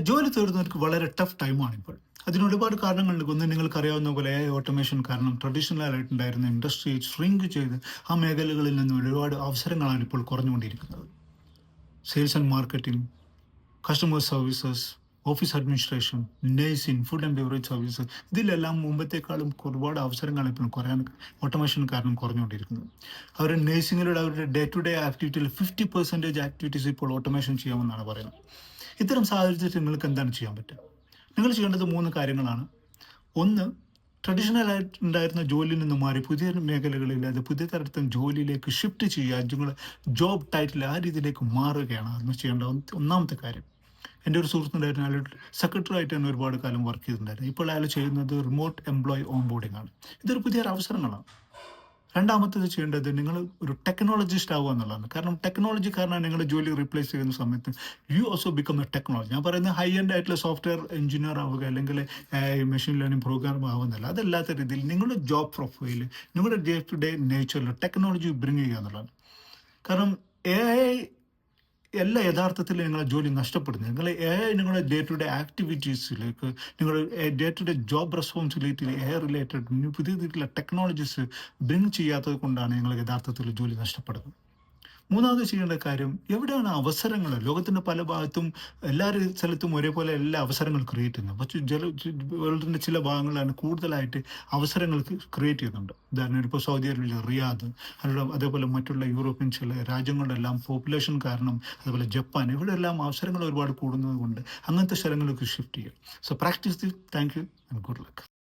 ജോലി തേടുന്നവർക്ക് വളരെ ടഫ് ടൈമാണ് ഇപ്പോൾ. അതിന് ഒരുപാട് കാരണങ്ങളുണ്ട്. ഒന്ന് നിങ്ങൾക്കറിയാവുന്ന പോലെ ഓട്ടോമേഷൻ കാരണം ട്രഡീഷണൽ ആയിട്ടുണ്ടായിരുന്ന ഇൻഡസ്ട്രി ഷ്രിങ്ക് ചെയ്ത് ആ മേഖലകളിൽ നിന്ന് ഒരുപാട് അവസരങ്ങളാണ് ഇപ്പോൾ കുറഞ്ഞുകൊണ്ടിരിക്കുന്നത്. Sales and marketing, customer services, office administration, nursing, food and beverage service ഇതിലെല്ലാം മുമ്പത്തേക്കാളും ഒരുപാട് അവസരങ്ങളാണ് ഇപ്പോൾ കുറയാൻ ഓട്ടോമേഷൻ കാരണം കുറഞ്ഞുകൊണ്ടിരിക്കുന്നത്. അവരുടെ നേഴ്സിങ്ങിലൂടെ അവരുടെ ഡേ ടു ഡേ ആക്ടിവിറ്റിയിൽ 50% ആക്ടിവിറ്റീസ് ഇപ്പോൾ ഓട്ടോമേഷൻ ചെയ്യാമെന്നാണ് പറയുന്നത്. ഇത്തരം സാഹചര്യത്തിൽ നിങ്ങൾക്ക് എന്താണ് ചെയ്യാൻ പറ്റുക? നിങ്ങൾ ചെയ്യേണ്ടത് 3 കാര്യങ്ങളാണ്. ഒന്ന്, ട്രഡീഷണൽ ആയിട്ട് ഉണ്ടായിരുന്ന ജോലിയിൽ നിന്ന് മാറി പുതിയ മേഖലകളിൽ അത് പുതിയ തരത്തിൽ ജോലിയിലേക്ക് ഷിഫ്റ്റ് ചെയ്യുക. നിങ്ങളുടെ ജോബ് ടൈറ്റിൽ ആ രീതിയിലേക്ക് മാറുകയാണ് അന്ന് ചെയ്യേണ്ട ഒന്നാമത്തെ കാര്യം. എൻ്റെ ഒരു സുഹൃത്തുണ്ടായിരുന്നു, അയാൾ സെക്രട്ടറി ആയിട്ട് തന്നെ ഒരുപാട് കാലം വർക്ക് ചെയ്തിട്ടുണ്ടായിരുന്നു. ഇപ്പോൾ അയാൾ ചെയ്യുന്നത് റിമോട്ട് എംപ്ലോയി ഓൺ ബോർഡിംഗ് ആണ്. ഇതൊരു പുതിയൊരു അവസരങ്ങളാണ്. രണ്ടാമത്തേത് ചെയ്യേണ്ടത് നിങ്ങൾ ഒരു ടെക്നോളജിസ്റ്റ് ആവുക എന്നുള്ളതാണ്. കാരണം ടെക്നോളജി കാരണം നിങ്ങളുടെ ജോലി റീപ്ലേസ് ചെയ്യുന്ന സമയത്ത് you also become a technology. ഞാൻ പറയുന്നത് ഹൈ എൻഡ് ആയിട്ടുള്ള സോഫ്റ്റ്വെയർ എഞ്ചിനീയർ ആവുക അല്ലെങ്കിൽ മെഷീൻ ലേണിംഗ് പ്രോഗ്രാം ആവുന്നല്ല. അതല്ലാത്ത രീതിയിൽ നിങ്ങളുടെ ജോബ് പ്രൊഫൈൽ നിങ്ങളുടെ ഡേ ടു ഡേ നേച്ചറിൽ ടെക്നോളജി ബ്രിങ് ചെയ്യുക എന്നുള്ളതാണ്. കാരണം എ ഐ അല്ല യഥാർത്ഥത്തിൽ നിങ്ങളെ ജോലി നഷ്ടപ്പെടുന്നത്. നിങ്ങൾ എ ഐ നിങ്ങളുടെ ഡേ ടു ഡേ ആക്ടിവിറ്റീസിലേക്ക് നിങ്ങളുടെ day to day job responsibility A I related പുതിയ രീതിയിലുള്ള ടെക്നോളജീസ് ബ്രിങ് ചെയ്യാത്തത് കൊണ്ടാണ് നിങ്ങൾ യഥാർത്ഥത്തിൽ ജോലി നഷ്ടപ്പെടുന്നത്. മൂന്നാമത് ചെയ്യേണ്ട കാര്യം, എവിടെയാണ് അവസരങ്ങൾ? ലോകത്തിൻ്റെ പല ഭാഗത്തും എല്ലാ സ്ഥലത്തും ഒരേപോലെ എല്ലാ അവസരങ്ങൾ ക്രിയേറ്റ് ചെയ്യുന്നത്. പക്ഷേ വേൾഡിൻ്റെ ചില ഭാഗങ്ങളിലാണ് കൂടുതലായിട്ട് അവസരങ്ങൾ ക്രിയേറ്റ് ചെയ്യുന്നുണ്ട്. ഉദാഹരണം ഇപ്പോൾ സൗദി അറേബ്യ, റിയാദ്, അതേപോലെ മറ്റുള്ള യൂറോപ്യൻ ചില രാജ്യങ്ങളിലെല്ലാം പോപ്പുലേഷൻ കാരണം, അതുപോലെ ജപ്പാൻ, ഇവിടെ എല്ലാം അവസരങ്ങൾ ഒരുപാട് കൂടുന്നത് കൊണ്ട് അങ്ങനത്തെ സ്ഥലങ്ങളിലേക്ക് ഷിഫ്റ്റ് ചെയ്യുക. So practice this. Thank you and good luck.